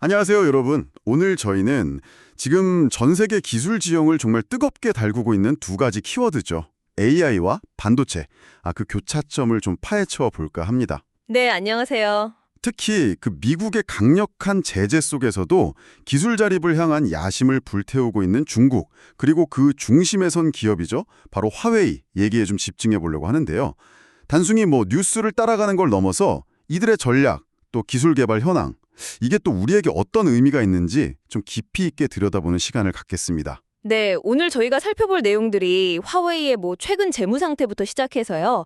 안녕하세요, 여러분. 오늘 저희는 지금 전 세계 기술 지형을 정말 뜨겁게 달구고 있는 두 가지 키워드죠. AI와 반도체, 그 교차점을 좀 파헤쳐 볼까 합니다. 네, 안녕하세요. 특히 그 미국의 강력한 제재 속에서도 기술 자립을 향한 야심을 불태우고 있는 중국, 그리고 그 중심에 선 기업이죠. 바로 화웨이 얘기에 좀 집중해 보려고 하는데요. 단순히 뉴스를 따라가는 걸 넘어서 이들의 전략, 또 기술 개발 현황, 이게 또 우리에게 어떤 의미가 있는지 좀 깊이 있게 들여다보는 시간을 갖겠습니다. 네, 오늘 저희가 살펴볼 내용들이 화웨이의 최근 재무 상태부터 시작해서요.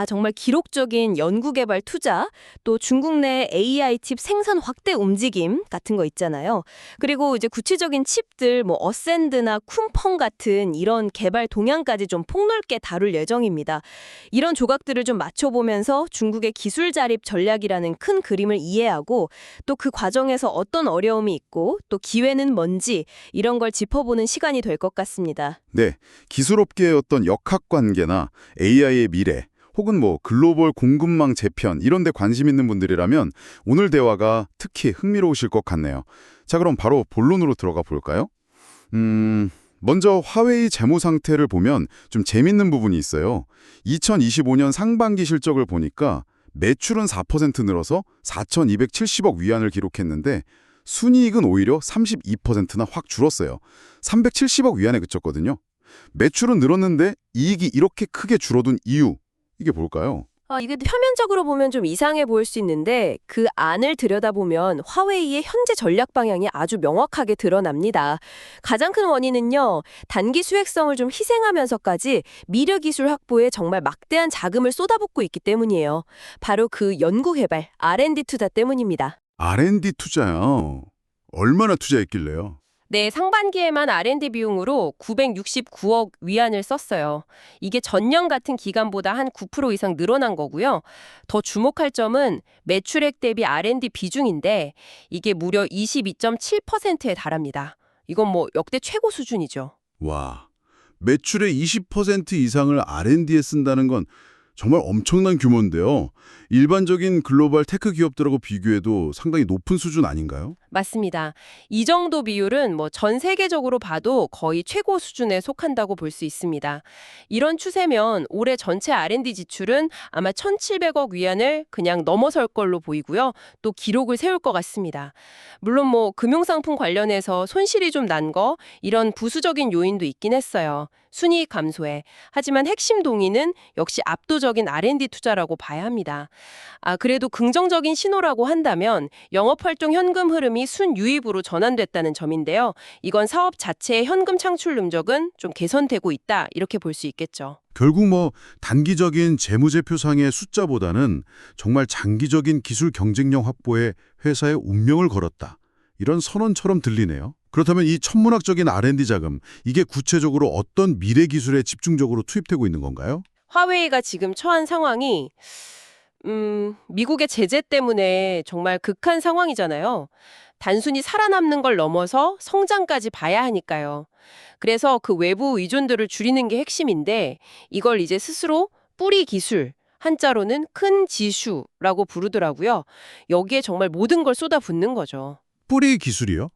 정말 기록적인 연구개발 투자, 또 중국 내 AI 칩 생산 확대 움직임 같은 거 있잖아요. 그리고 이제 구체적인 칩들, 어센드나 쿤펑 같은 이런 개발 동향까지 좀 폭넓게 다룰 예정입니다. 이런 조각들을 좀 맞춰보면서 중국의 기술 자립 전략이라는 큰 그림을 이해하고 또 그 과정에서 어떤 어려움이 있고 또 기회는 뭔지 이런 걸 짚어보는 시간이 될 것 같습니다. 네, 기술업계의 어떤 역학관계나 AI의 미래, 혹은 글로벌 공급망 재편 이런 데 관심 있는 분들이라면 오늘 대화가 특히 흥미로우실 것 같네요. 자, 그럼 바로 본론으로 들어가 볼까요? 먼저 화웨이 재무 상태를 보면 좀 재밌는 부분이 있어요. 2025년 상반기 실적을 보니까 매출은 4% 늘어서 4,270억 위안을 기록했는데 순이익은 오히려 32%나 확 줄었어요. 370억 위안에 그쳤거든요. 매출은 늘었는데 이익이 이렇게 크게 줄어든 이유, 이게 뭘까요? 이게 표면적으로 보면 좀 이상해 보일 수 있는데 그 안을 들여다보면 화웨이의 현재 전략 방향이 아주 명확하게 드러납니다. 가장 큰 원인은요, 단기 수익성을 좀 희생하면서까지 미래 기술 확보에 정말 막대한 자금을 쏟아붓고 있기 때문이에요. 바로 그 연구 개발, R&D 투자 때문입니다. R&D 투자요. 얼마나 투자했길래요? 네, 상반기에만 R&D 비용으로 969억 위안을 썼어요. 이게 전년 같은 기간보다 한 9% 이상 늘어난 거고요. 더 주목할 점은 매출액 대비 R&D 비중인데 이게 무려 22.7%에 달합니다. 이건 역대 최고 수준이죠. 와, 매출의 20% 이상을 R&D에 쓴다는 건 정말 엄청난 규모인데요. 일반적인 글로벌 테크 기업들하고 비교해도 상당히 높은 수준 아닌가요? 맞습니다. 이 정도 비율은 전 세계적으로 봐도 거의 최고 수준에 속한다고 볼 수 있습니다. 이런 추세면 올해 전체 R&D 지출은 아마 1,700억 위안을 그냥 넘어설 걸로 보이고요. 또 기록을 세울 것 같습니다. 물론 금융상품 관련해서 손실이 좀 난 거 이런 부수적인 요인도 있긴 했어요. 순이익 감소에. 하지만 핵심 동의는 역시 압도적인 R&D 투자라고 봐야 합니다. 그래도 긍정적인 신호라고 한다면 영업활동 현금 흐름이 순유입으로 전환됐다는 점인데요. 이건 사업 자체의 현금 창출 능력은 좀 개선되고 있다 이렇게 볼 수 있겠죠. 결국 단기적인 재무제표상의 숫자보다는 정말 장기적인 기술 경쟁력 확보에 회사의 운명을 걸었다. 이런 선언처럼 들리네요. 그렇다면 이 천문학적인 R&D 자금, 이게 구체적으로 어떤 미래 기술에 집중적으로 투입되고 있는 건가요? 화웨이가 지금 처한 상황이 미국의 제재 때문에 정말 극한 상황이잖아요. 단순히 살아남는 걸 넘어서 성장까지 봐야 하니까요. 그래서 그 외부 의존도를 줄이는 게 핵심인데 이걸 이제 스스로 뿌리 기술, 한자로는 큰 지슈라고 부르더라고요. 여기에 정말 모든 걸 쏟아붓는 거죠. 뿌리 기술이요?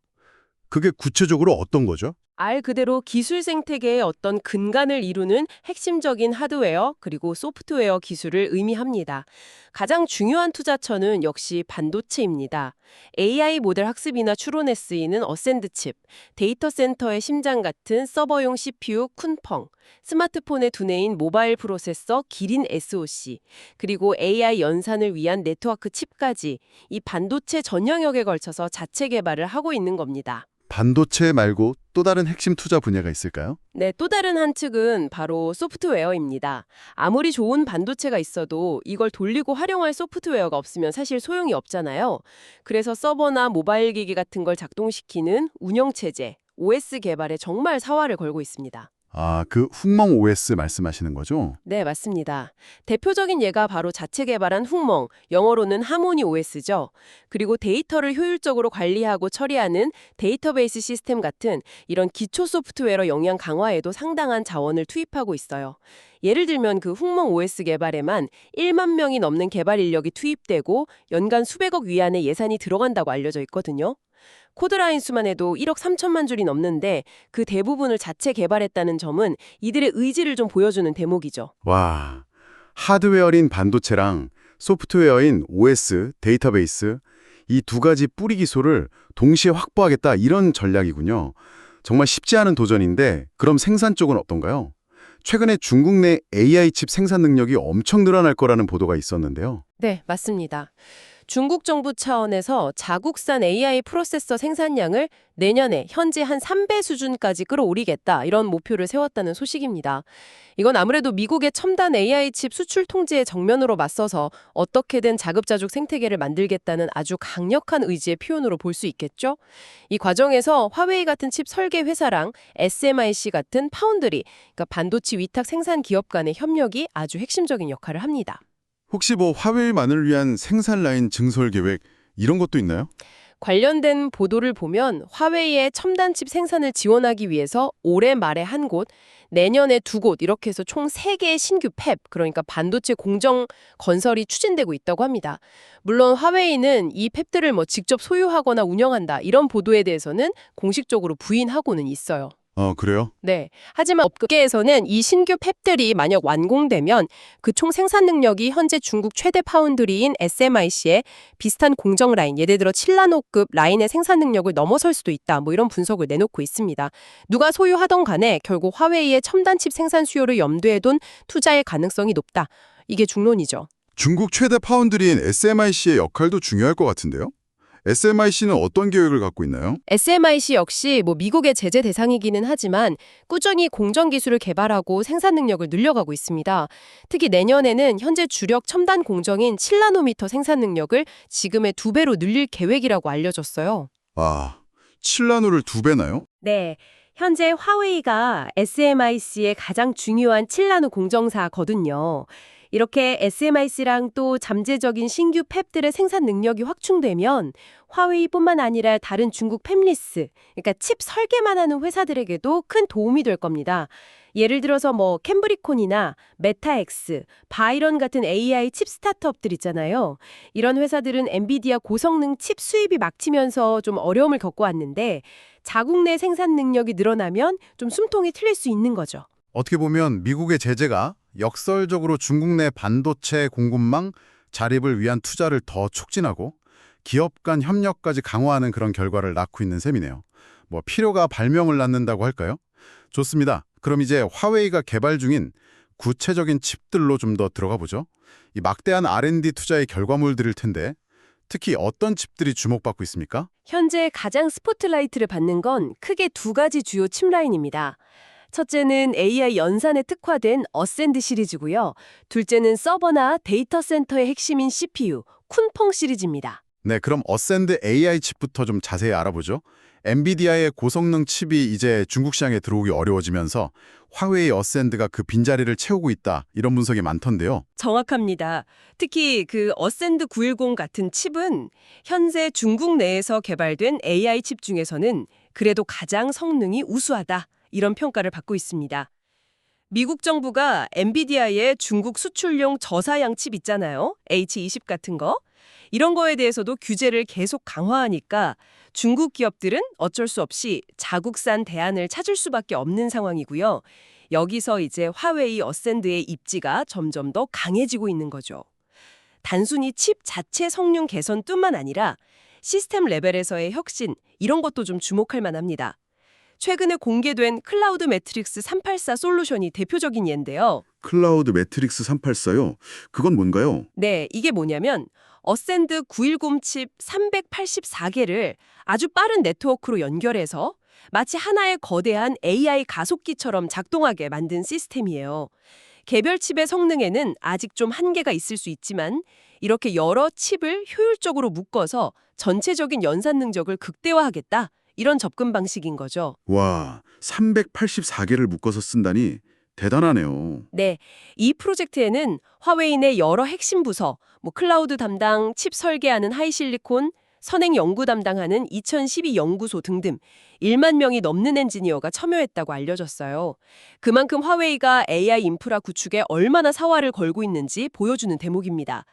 그게 구체적으로 어떤 거죠? 말 그대로 기술 생태계의 어떤 근간을 이루는 핵심적인 하드웨어 그리고 소프트웨어 기술을 의미합니다. 가장 중요한 투자처는 역시 반도체입니다. AI 모델 학습이나 추론에 쓰이는 어센드 칩, 데이터 센터의 심장 같은 서버용 CPU 쿤펑, 스마트폰의 두뇌인 모바일 프로세서 기린 SoC, 그리고 AI 연산을 위한 네트워크 칩까지 이 반도체 전 영역에 걸쳐서 자체 개발을 하고 있는 겁니다. 반도체 말고 또 다른 핵심 투자 분야가 있을까요? 네, 또 다른 한 측은 바로 소프트웨어입니다. 아무리 좋은 반도체가 있어도 이걸 돌리고 활용할 소프트웨어가 없으면 사실 소용이 없잖아요. 그래서 서버나 모바일 기기 같은 걸 작동시키는 운영체제, OS 개발에 정말 사활을 걸고 있습니다. 그 훅멍 OS 말씀하시는 거죠? 네, 맞습니다. 대표적인 예가 바로 자체 개발한 훅멍, 영어로는 하모니 OS죠. 그리고 데이터를 효율적으로 관리하고 처리하는 데이터베이스 시스템 같은 이런 기초 소프트웨어 역량 강화에도 상당한 자원을 투입하고 있어요. 예를 들면 그 훅멍 OS 개발에만 1만 명이 넘는 개발 인력이 투입되고 연간 수백억 위안의 예산이 들어간다고 알려져 있거든요. 코드라인 수만 해도 1억 3천만 줄이 넘는데 그 대부분을 자체 개발했다는 점은 이들의 의지를 좀 보여주는 대목이죠. 와, 하드웨어인 반도체랑 소프트웨어인 OS, 데이터베이스 이 두 가지 뿌리 기소를 동시에 확보하겠다 이런 전략이군요. 정말 쉽지 않은 도전인데 그럼 생산 쪽은 어떤가요? 최근에 중국 내 AI 칩 생산 능력이 엄청 늘어날 거라는 보도가 있었는데요. 네, 맞습니다. 중국 정부 차원에서 자국산 AI 프로세서 생산량을 내년에 현재 한 3배 수준까지 끌어올리겠다 이런 목표를 세웠다는 소식입니다. 이건 아무래도 미국의 첨단 AI 칩 수출 통제에 정면으로 맞서서 어떻게든 자급자족 생태계를 만들겠다는 아주 강력한 의지의 표현으로 볼 수 있겠죠. 이 과정에서 화웨이 같은 칩 설계 회사랑 SMIC 같은 파운드리, 그러니까 반도체 위탁 생산 기업 간의 협력이 아주 핵심적인 역할을 합니다. 혹시 뭐 화웨이만을 위한 생산 라인 증설 계획 이런 것도 있나요? 관련된 보도를 보면 화웨이의 첨단 칩 생산을 지원하기 위해서 올해 말에 한 곳, 내년에 두 곳 이렇게 해서 총 3개의 신규 팹, 그러니까 반도체 공정 건설이 추진되고 있다고 합니다. 물론 화웨이는 이 팹들을 뭐 직접 소유하거나 운영한다 이런 보도에 대해서는 공식적으로 부인하고는 있어요. 그래요? 네. 하지만 업계에서는 이 신규 팹들이 만약 완공되면 그 총 생산 능력이 현재 중국 최대 파운드리인 SMIC의 비슷한 공정 라인, 예를 들어 7나노급 라인의 생산 능력을 넘어설 수도 있다. 뭐 이런 분석을 내놓고 있습니다. 누가 소유하던 간에 결국 화웨이의 첨단 칩 생산 수요를 염두에 둔 투자의 가능성이 높다. 이게 중론이죠. 중국 최대 파운드리인 SMIC의 역할도 중요할 것 같은데요? SMIC는 어떤 계획을 갖고 있나요? SMIC 역시 뭐 미국의 제재 대상이기는 하지만 꾸준히 공정 기술을 개발하고 생산 능력을 늘려가고 있습니다. 특히 내년에는 현재 주력 첨단 공정인 7나노미터 생산 능력을 지금의 2배로 늘릴 계획이라고 알려졌어요. 아, 7나노를 2배나요? 네. 현재 화웨이가 SMIC의 가장 중요한 7나노 공정사거든요. 이렇게 SMIC랑 또 잠재적인 신규 팹들의 생산 능력이 확충되면 화웨이뿐만 아니라 다른 중국 팹리스, 그러니까 칩 설계만 하는 회사들에게도 큰 도움이 될 겁니다. 예를 들어서 뭐 캠브리콘이나 메타엑스, 바이런 같은 AI 칩 스타트업들 있잖아요. 이런 회사들은 엔비디아 고성능 칩 수입이 막히면서 좀 어려움을 겪고 왔는데 자국 내 생산 능력이 늘어나면 좀 숨통이 트일 수 있는 거죠. 어떻게 보면 미국의 제재가 역설적으로 중국 내 반도체 공급망 자립을 위한 투자를 더 촉진하고 기업 간 협력까지 강화하는 그런 결과를 낳고 있는 셈이네요. 뭐 필요가 발명을 낳는다고 할까요? 좋습니다. 그럼 이제 화웨이가 개발 중인 구체적인 칩들로 좀 더 들어가 보죠. 이 막대한 R&D 투자의 결과물들일 텐데 특히 어떤 칩들이 주목받고 있습니까? 현재 가장 스포트라이트를 받는 건 크게 2가지 주요 칩 라인입니다. 첫째는 AI 연산에 특화된 어센드 시리즈고요. 둘째는 서버나 데이터 센터의 핵심인 CPU, 쿤펑 시리즈입니다. 네, 그럼 어센드 AI 칩부터 좀 자세히 알아보죠. 엔비디아의 고성능 칩이 이제 중국 시장에 들어오기 어려워지면서 화웨이 어센드가 그 빈자리를 채우고 있다. 이런 분석이 많던데요. 정확합니다. 특히 그 어센드 910 같은 칩은 현재 중국 내에서 개발된 AI 칩 중에서는 그래도 가장 성능이 우수하다. 이런 평가를 받고 있습니다. 미국 정부가 엔비디아의 중국 수출용 저사양 칩 있잖아요. H20 같은 거. 이런 거에 대해서도 규제를 계속 강화하니까 중국 기업들은 어쩔 수 없이 자국산 대안을 찾을 수밖에 없는 상황이고요. 여기서 이제 화웨이 어센드의 입지가 점점 더 강해지고 있는 거죠. 단순히 칩 자체 성능 개선뿐만 아니라 시스템 레벨에서의 혁신, 이런 것도 좀 주목할 만합니다. 최근에 공개된 클라우드 매트릭스 384 솔루션이 대표적인 예인데요. 클라우드 매트릭스 384요? 그건 뭔가요? 네, 이게 뭐냐면 어센드 910 칩 384개를 아주 빠른 네트워크로 연결해서 마치 하나의 거대한 AI 가속기처럼 작동하게 만든 시스템이에요. 개별 칩의 성능에는 아직 좀 한계가 있을 수 있지만 이렇게 여러 칩을 효율적으로 묶어서 전체적인 연산 능력을 극대화하겠다. 이런 접근 방식인 거죠. 와, 384개를 묶어서 쓴다니 대단하네요. 네, 이 프로젝트에는 화웨이 내 여러 핵심 부서, 뭐 클라우드 담당, 칩 설계하는 하이실리콘, 선행 연구 담당하는 2012 연구소 등등 1만 명이 넘는 엔지니어가 참여했다고 알려졌어요. 그만큼 화웨이가 AI 인프라 구축에 얼마나 사활을 걸고 있는지 보여주는 대목입니다.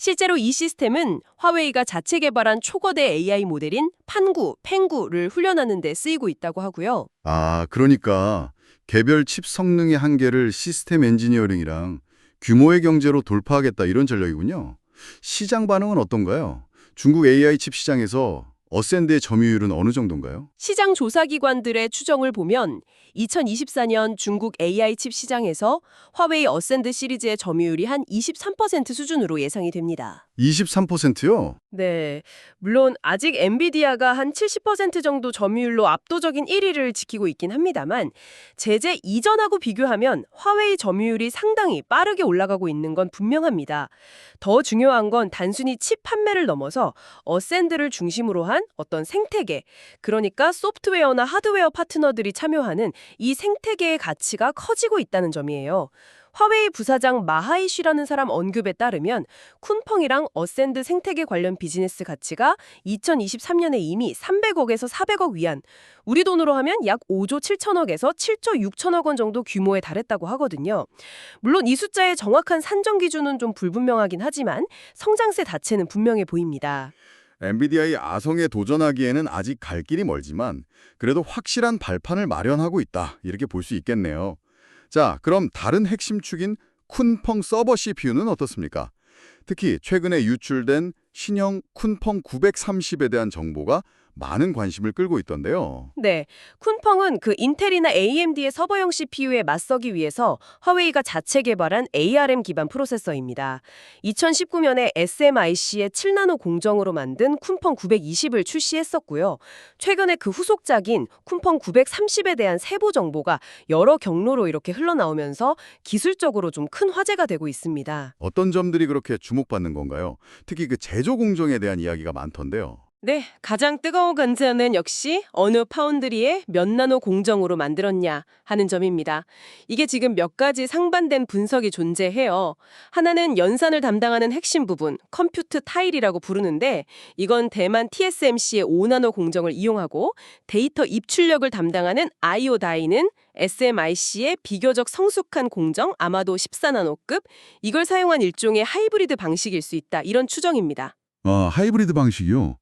실제로 이 시스템은 화웨이가 자체 개발한 초거대 AI 모델인 판구, 팽구를 훈련하는 데 쓰이고 있다고 하고요. 아, 그러니까 개별 칩 성능의 한계를 시스템 엔지니어링이랑 규모의 경제로 돌파하겠다 이런 전략이군요. 시장 반응은 어떤가요? 중국 AI 칩 시장에서 어센드의 점유율은 어느 정도인가요? 시장 조사기관들의 추정을 보면 2024년 중국 AI 칩 시장에서 화웨이 어센드 시리즈의 점유율이 한 23% 수준으로 예상이 됩니다. 23%요? 네, 물론 아직 엔비디아가 한 70% 정도 점유율로 압도적인 1위를 지키고 있긴 합니다만 제재 이전하고 비교하면 화웨이 점유율이 상당히 빠르게 올라가고 있는 건 분명합니다. 더 중요한 건 단순히 칩 판매를 넘어서 어센드를 중심으로 한 어떤 생태계, 그러니까 소프트웨어나 하드웨어 파트너들이 참여하는 이 생태계의 가치가 커지고 있다는 점이에요. 화웨이 부사장 마하이쉬라는 사람 언급에 따르면 쿤펑이랑 어센드 생태계 관련 비즈니스 가치가 2023년에 이미 300억에서 400억 위안, 우리 돈으로 하면 약 5조 7천억에서 7조 6천억 원 정도 규모에 달했다고 하거든요. 물론 이 숫자의 정확한 산정 기준은 좀 불분명하긴 하지만 성장세 자체는 분명해 보입니다. 엔비디아의 아성에 도전하기에는 아직 갈 길이 멀지만 그래도 확실한 발판을 마련하고 있다 이렇게 볼 수 있겠네요. 자, 그럼 다른 핵심 축인 쿤펑 서버 CPU는 어떻습니까? 특히 최근에 유출된 신형 쿤펑 930에 대한 정보가 많은 관심을 끌고 있던데요. 네, 쿤펑은 그 인텔이나 AMD의 서버형 CPU에 맞서기 위해서 화웨이가 자체 개발한 ARM 기반 프로세서입니다. 2019년에 SMIC의 7나노 공정으로 만든 쿤펑 920을 출시했었고요. 최근에 그 후속작인 쿤펑 930에 대한 세부 정보가 여러 경로로 이렇게 흘러나오면서 기술적으로 좀 큰 화제가 되고 있습니다. 어떤 점들이 그렇게 주목받는 건가요? 특히 그 제조 공정에 대한 이야기가 많던데요. 네, 가장 뜨거운 관전은 역시 어느 파운드리의 몇 나노 공정으로 만들었냐 하는 점입니다. 이게 지금 몇 가지 상반된 분석이 존재해요. 하나는 연산을 담당하는 핵심 부분, 컴퓨트 타일이라고 부르는데 이건 대만 TSMC의 5나노 공정을 이용하고 데이터 입출력을 담당하는 IO 다이는 SMIC의 비교적 성숙한 공정, 아마도 14나노급, 이걸 사용한 일종의 하이브리드 방식일 수 있다. 이런 추정입니다. 아, 하이브리드 방식이요?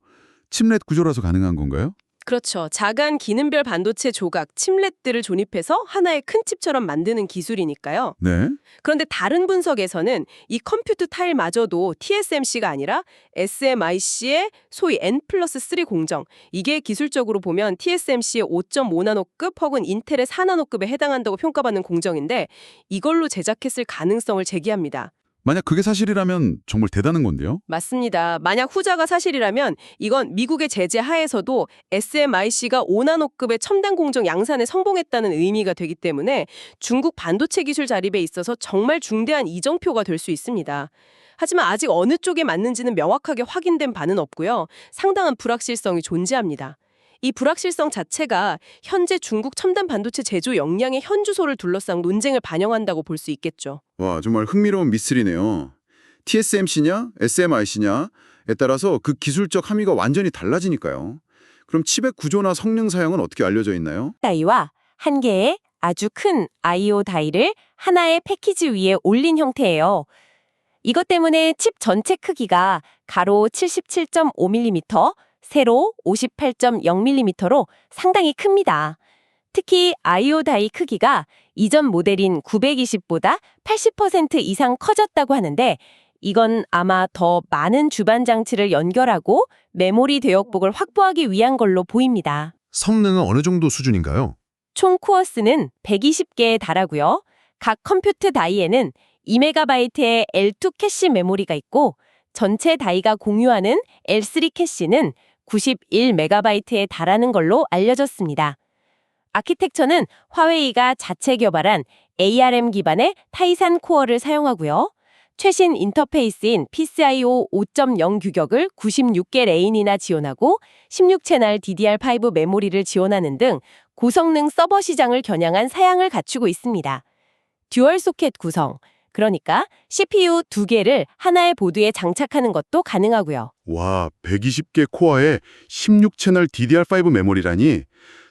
칩렛 구조라서 가능한 건가요? 그렇죠. 작은 기능별 반도체 조각, 칩렛들을 조립해서 하나의 큰 칩처럼 만드는 기술이니까요. 네. 그런데 다른 분석에서는 이 컴퓨터 타일마저도 TSMC가 아니라 SMIC의 소위 N+3 공정, 이게 기술적으로 보면 TSMC의 5.5나노급 혹은 인텔의 4나노급에 해당한다고 평가받는 공정인데 이걸로 제작했을 가능성을 제기합니다. 만약 그게 사실이라면 정말 대단한 건데요? 맞습니다. 만약 후자가 사실이라면 이건 미국의 제재 하에서도 SMIC가 5나노급의 첨단 공정 양산에 성공했다는 의미가 되기 때문에 중국 반도체 기술 자립에 있어서 정말 중대한 이정표가 될 수 있습니다. 하지만 아직 어느 쪽에 맞는지는 명확하게 확인된 바는 없고요. 상당한 불확실성이 존재합니다. 이 불확실성 자체가 현재 중국 첨단 반도체 제조 역량의 현주소를 둘러싼 논쟁을 반영한다고 볼 수 있겠죠. 와, 정말 흥미로운 미스тер이네요. TSMC냐, SMIC냐에 따라서 그 기술적 함의가 완전히 달라지니까요. 그럼 칩의 구조나 성능 사양은 어떻게 알려져 있나요? 다이와 한 개의 아주 큰 I/O 다이를 하나의 패키지 위에 올린 형태예요. 이것 때문에 칩 전체 크기가 가로 77.5mm, 세로 58.0mm로 상당히 큽니다. 특히 I/O 다이 크기가 이전 모델인 920보다 80% 이상 커졌다고 하는데 이건 아마 더 많은 주반 장치를 연결하고 메모리 대역폭을 확보하기 위한 걸로 보입니다. 성능은 어느 정도 수준인가요? 총 코어스는 120개에 달하고요. 각 컴퓨터 다이에는 2MB의 L2 캐시 메모리가 있고 전체 다이가 공유하는 L3 캐시는 91MB에 달하는 걸로 알려졌습니다. 아키텍처는 화웨이가 자체 개발한 ARM 기반의 타이산 코어를 사용하고요. 최신 인터페이스인 PCIe 5.0 규격을 96개 레인이나 지원하고 16채널 DDR5 메모리를 지원하는 등 고성능 서버 시장을 겨냥한 사양을 갖추고 있습니다. 듀얼 소켓 구성, 그러니까 CPU 2개를 하나의 보드에 장착하는 것도 가능하고요. 와, 120개 코어에 16채널 DDR5 메모리라니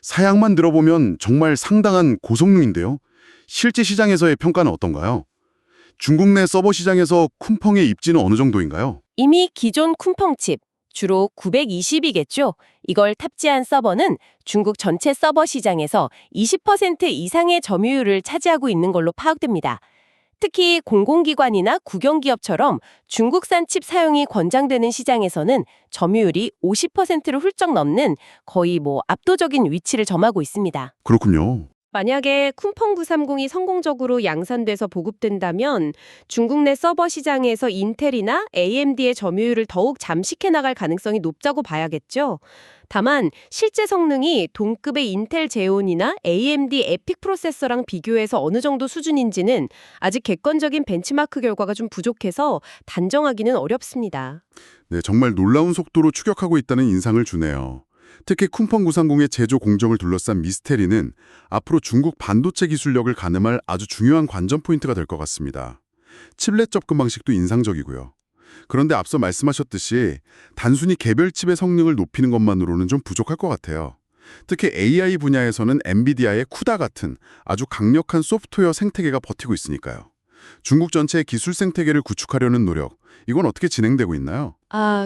사양만 들어보면 정말 상당한 고성능인데요. 실제 시장에서의 평가는 어떤가요? 중국 내 서버 시장에서 쿤펑의 입지는 어느 정도인가요? 이미 기존 쿤펑칩, 주로 920이겠죠. 이걸 탑재한 서버는 중국 전체 서버 시장에서 20% 이상의 점유율을 차지하고 있는 걸로 파악됩니다. 특히 공공기관이나 국영기업처럼 중국산 칩 사용이 권장되는 시장에서는 점유율이 50%를 훌쩍 넘는 거의 압도적인 위치를 점하고 있습니다. 그렇군요. 만약에 쿤펑 930이 성공적으로 양산돼서 보급된다면 중국 내 서버 시장에서 인텔이나 AMD의 점유율을 더욱 잠식해 나갈 가능성이 높다고 봐야겠죠. 다만 실제 성능이 동급의 인텔 제온이나 AMD 에픽 프로세서랑 비교해서 어느 정도 수준인지는 아직 객관적인 벤치마크 결과가 좀 부족해서 단정하기는 어렵습니다. 네, 정말 놀라운 속도로 추격하고 있다는 인상을 주네요. 특히 쿤펑 930의 제조 공정을 둘러싼 미스테리는 앞으로 중국 반도체 기술력을 가늠할 아주 중요한 관전 포인트가 될 것 같습니다. 칩렛 접근 방식도 인상적이고요. 그런데 앞서 말씀하셨듯이 단순히 개별 칩의 성능을 높이는 것만으로는 좀 부족할 것 같아요. 특히 AI 분야에서는 엔비디아의 쿠다 같은 아주 강력한 소프트웨어 생태계가 버티고 있으니까요. 중국 전체의 기술 생태계를 구축하려는 노력, 이건 어떻게 진행되고 있나요?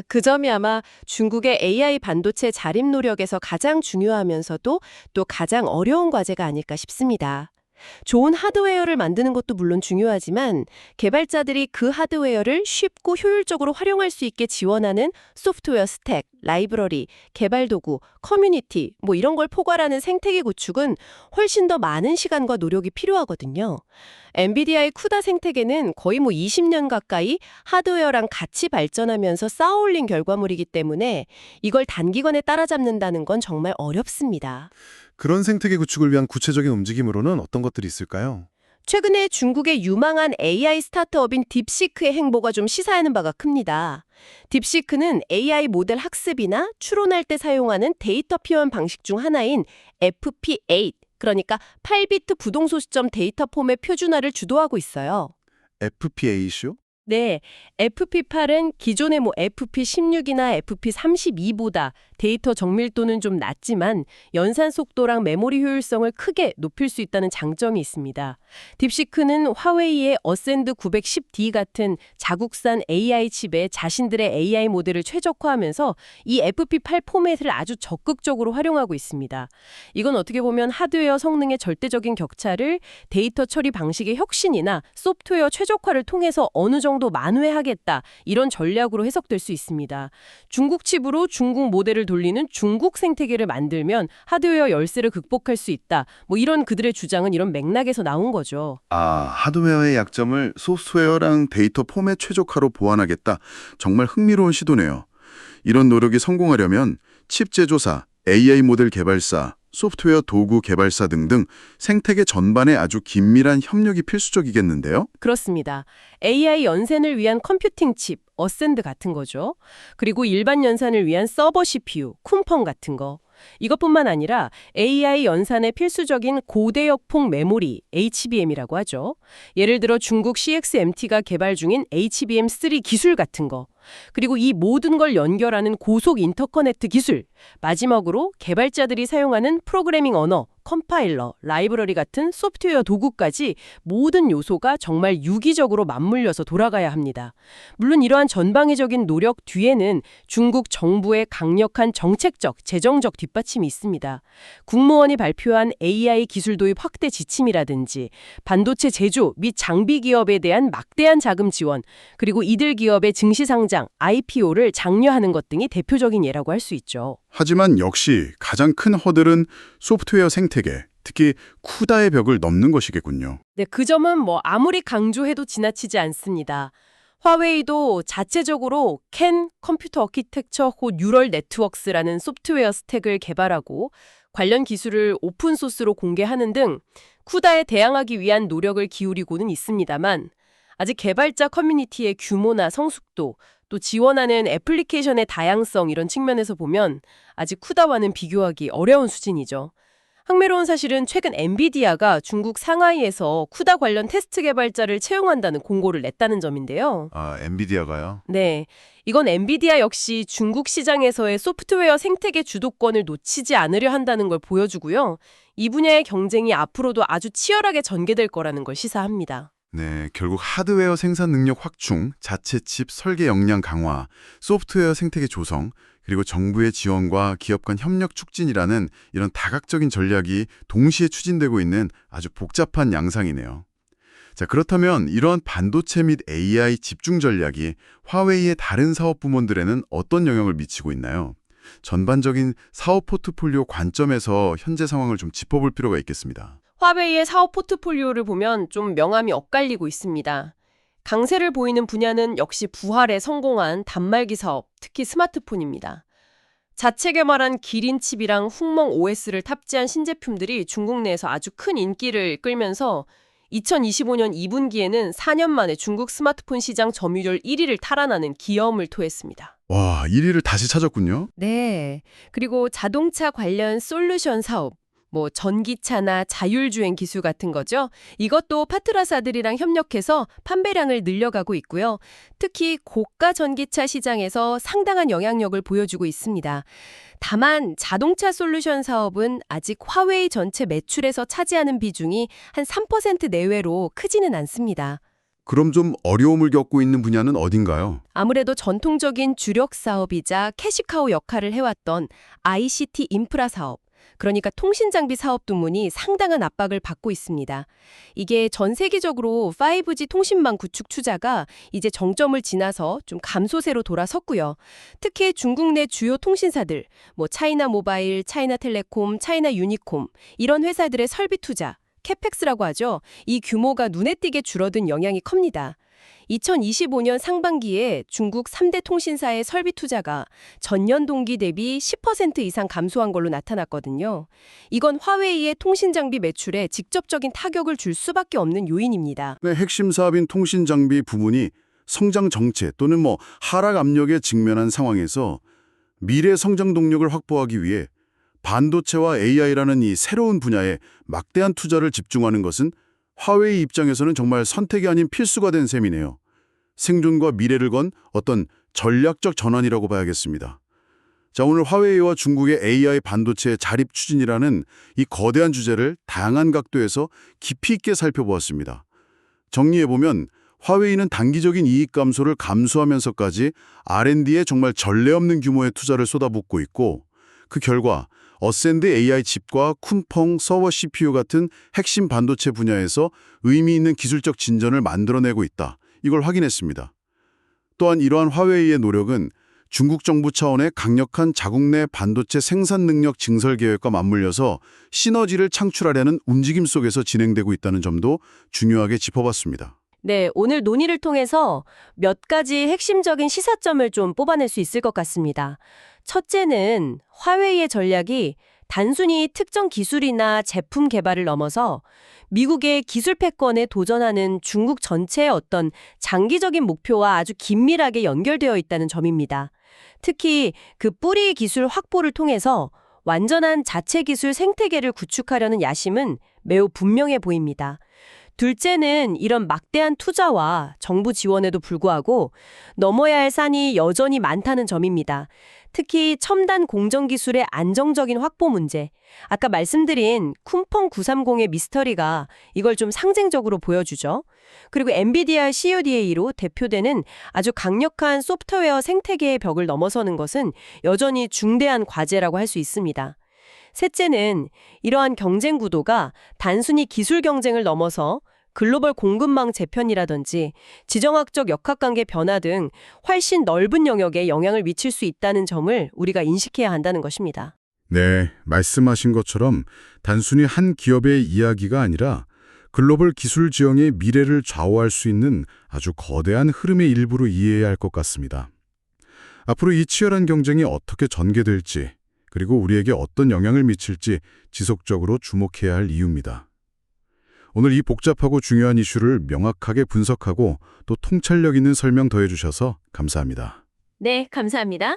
그 점이 아마 중국의 AI 반도체 자립 노력에서 가장 중요하면서도 또 가장 어려운 과제가 아닐까 싶습니다. 좋은 하드웨어를 만드는 것도 물론 중요하지만 개발자들이 그 하드웨어를 쉽고 효율적으로 활용할 수 있게 지원하는 소프트웨어 스택, 라이브러리, 개발 도구, 커뮤니티 이런 걸 포괄하는 생태계 구축은 훨씬 더 많은 시간과 노력이 필요하거든요. 엔비디아의 쿠다 생태계는 거의 20년 가까이 하드웨어랑 같이 발전하면서 쌓아올린 결과물이기 때문에 이걸 단기간에 따라잡는다는 건 정말 어렵습니다. 그런 생태계 구축을 위한 구체적인 움직임으로는 어떤 것들이 있을까요? 최근에 중국의 유망한 AI 스타트업인 딥시크의 행보가 좀 시사하는 바가 큽니다. 딥시크는 AI 모델 학습이나 추론할 때 사용하는 데이터 표현 방식 중 하나인 FP8, 그러니까 8비트 부동소 시점 데이터 폼의 표준화를 주도하고 있어요. FP8이요? 네, FP8은 기존의 FP16이나 FP32보다 데이터 정밀도는 좀 낮지만 연산 속도랑 메모리 효율성을 크게 높일 수 있다는 장점이 있습니다. 딥시크는 화웨이의 어센드 910D 같은 자국산 AI 칩에 자신들의 AI 모델을 최적화하면서 이 FP8 포맷을 아주 적극적으로 활용하고 있습니다. 이건 어떻게 보면 하드웨어 성능의 절대적인 격차를 데이터 처리 방식의 혁신이나 소프트웨어 최적화를 통해서 어느 정도 만회하겠다, 이런 전략으로 해석될 수 있습니다. 중국 칩으로 중국 모델을 돌리는 중국 생태계를 만들면 하드웨어 열세를 극복할 수 있다. 이런 그들의 주장은 이런 맥락에서 나온 거죠. 하드웨어의 약점을 소프트웨어랑 데이터 포맷 최적화로 보완하겠다. 정말 흥미로운 시도네요. 이런 노력이 성공하려면 칩 제조사, AI 모델 개발사, 소프트웨어 도구 개발사 등등 생태계 전반에 아주 긴밀한 협력이 필수적이겠는데요? 그렇습니다. AI 연산을 위한 컴퓨팅 칩, 어센드 같은 거죠. 그리고 일반 연산을 위한 서버 CPU, 쿤펑 같은 거. 이것뿐만 아니라 AI 연산의 필수적인 고대역폭 메모리, HBM이라고 하죠. 예를 들어 중국 CXMT가 개발 중인 HBM3 기술 같은 거. 그리고 이 모든 걸 연결하는 고속 인터커넥트 기술. 마지막으로 개발자들이 사용하는 프로그래밍 언어, 컴파일러, 라이브러리 같은 소프트웨어 도구까지 모든 요소가 정말 유기적으로 맞물려서 돌아가야 합니다. 물론 이러한 전방위적인 노력 뒤에는 중국 정부의 강력한 정책적, 재정적 뒷받침이 있습니다. 국무원이 발표한 AI 기술 도입 확대 지침이라든지 반도체 제조 및 장비 기업에 대한 막대한 자금 지원, 그리고 이들 기업의 증시 상장, IPO를 장려하는 것 등이 대표적인 예라고 할 수 있죠. 하지만 역시 가장 큰 허들은 소프트웨어 생태계, 특히 쿠다의 벽을 넘는 것이겠군요. 네, 그 점은 아무리 강조해도 지나치지 않습니다. 화웨이도 자체적으로 CAN 컴퓨터 아키텍처 호 뉴럴 네트워크스라는 소프트웨어 스택을 개발하고 관련 기술을 오픈소스로 공개하는 등 쿠다에 대항하기 위한 노력을 기울이고는 있습니다만 아직 개발자 커뮤니티의 규모나 성숙도, 또 지원하는 애플리케이션의 다양성 이런 측면에서 보면 아직 쿠다와는 비교하기 어려운 수준이죠. 흥미로운 사실은 최근 엔비디아가 중국 상하이에서 쿠다 관련 테스트 개발자를 채용한다는 공고를 냈다는 점인데요. 엔비디아가요? 네, 이건 엔비디아 역시 중국 시장에서의 소프트웨어 생태계 주도권을 놓치지 않으려 한다는 걸 보여주고요. 이 분야의 경쟁이 앞으로도 아주 치열하게 전개될 거라는 걸 시사합니다. 네, 결국 하드웨어 생산 능력 확충, 자체 칩 설계 역량 강화, 소프트웨어 생태계 조성, 그리고 정부의 지원과 기업 간 협력 촉진이라는 이런 다각적인 전략이 동시에 추진되고 있는 아주 복잡한 양상이네요. 자, 그렇다면 이러한 반도체 및 AI 집중 전략이 화웨이의 다른 사업 부문들에는 어떤 영향을 미치고 있나요? 전반적인 사업 포트폴리오 관점에서 현재 상황을 좀 짚어볼 필요가 있겠습니다. 화웨이의 사업 포트폴리오를 보면 좀 명암이 엇갈리고 있습니다. 강세를 보이는 분야는 역시 부활에 성공한 단말기 사업, 특히 스마트폰입니다. 자체 개발한 기린칩이랑 훅멍 OS를 탑재한 신제품들이 중국 내에서 아주 큰 인기를 끌면서 2025년 2분기에는 4년 만에 중국 스마트폰 시장 점유율 1위를 탈환하는 기염을 토했습니다. 와, 1위를 다시 찾았군요. 네. 그리고 자동차 관련 솔루션 사업, 전기차나 자율주행 기술 같은 거죠. 이것도 파트너사들이랑 협력해서 판매량을 늘려가고 있고요. 특히 고가 전기차 시장에서 상당한 영향력을 보여주고 있습니다. 다만 자동차 솔루션 사업은 아직 화웨이 전체 매출에서 차지하는 비중이 한 3% 내외로 크지는 않습니다. 그럼 좀 어려움을 겪고 있는 분야는 어딘가요? 아무래도 전통적인 주력 사업이자 캐시카우 역할을 해왔던 ICT 인프라 사업, 그러니까 통신장비 사업 부문이 상당한 압박을 받고 있습니다. 이게 전 세계적으로 5G 통신망 구축 투자가 이제 정점을 지나서 좀 감소세로 돌아섰고요. 특히 중국 내 주요 통신사들, 차이나 모바일, 차이나 텔레콤, 차이나 유니콤 이런 회사들의 설비 투자, 캐펙스라고 하죠. 이 규모가 눈에 띄게 줄어든 영향이 큽니다. 2025년 상반기에 중국 3대 통신사의 설비 투자가 전년 동기 대비 10% 이상 감소한 걸로 나타났거든요. 이건 화웨이의 통신장비 매출에 직접적인 타격을 줄 수밖에 없는 요인입니다. 네, 핵심 사업인 통신장비 부문이 성장 정체 또는 하락 압력에 직면한 상황에서 미래 성장 동력을 확보하기 위해 반도체와 AI라는 이 새로운 분야에 막대한 투자를 집중하는 것은 화웨이 입장에서는 정말 선택이 아닌 필수가 된 셈이네요. 생존과 미래를 건 어떤 전략적 전환이라고 봐야겠습니다. 자, 오늘 화웨이와 중국의 AI 반도체 자립 추진이라는 이 거대한 주제를 다양한 각도에서 깊이 있게 살펴보았습니다. 정리해보면 화웨이는 단기적인 이익 감소를 감수하면서까지 R&D에 정말 전례 없는 규모의 투자를 쏟아붓고 있고, 그 결과 어센드 AI 칩과 쿤펑 서버 CPU 같은 핵심 반도체 분야에서 의미 있는 기술적 진전을 만들어내고 있다. 이걸 확인했습니다. 또한 이러한 화웨이의 노력은 중국 정부 차원의 강력한 자국 내 반도체 생산 능력 증설 계획과 맞물려서 시너지를 창출하려는 움직임 속에서 진행되고 있다는 점도 중요하게 짚어봤습니다. 네, 오늘 논의를 통해서 몇 가지 핵심적인 시사점을 좀 뽑아낼 수 있을 것 같습니다. 첫째는 화웨이의 전략이 단순히 특정 기술이나 제품 개발을 넘어서 미국의 기술 패권에 도전하는 중국 전체의 어떤 장기적인 목표와 아주 긴밀하게 연결되어 있다는 점입니다. 특히 그 뿌리 기술 확보를 통해서 완전한 자체 기술 생태계를 구축하려는 야심은 매우 분명해 보입니다. 둘째는 이런 막대한 투자와 정부 지원에도 불구하고 넘어야 할 산이 여전히 많다는 점입니다. 특히 첨단 공정기술의 안정적인 확보 문제, 아까 말씀드린 쿤펑 930의 미스터리가 이걸 좀 상징적으로 보여주죠. 그리고 엔비디아 CUDA로 대표되는 아주 강력한 소프트웨어 생태계의 벽을 넘어서는 것은 여전히 중대한 과제라고 할 수 있습니다. 셋째는 이러한 경쟁 구도가 단순히 기술 경쟁을 넘어서 글로벌 공급망 재편이라든지 지정학적 역학관계 변화 등 훨씬 넓은 영역에 영향을 미칠 수 있다는 점을 우리가 인식해야 한다는 것입니다. 네, 말씀하신 것처럼 단순히 한 기업의 이야기가 아니라 글로벌 기술 지형의 미래를 좌우할 수 있는 아주 거대한 흐름의 일부로 이해해야 할 것 같습니다. 앞으로 이 치열한 경쟁이 어떻게 전개될지, 그리고 우리에게 어떤 영향을 미칠지 지속적으로 주목해야 할 이유입니다. 오늘 이 복잡하고 중요한 이슈를 명확하게 분석하고 또 통찰력 있는 설명 더해주셔서 감사합니다. 네, 감사합니다.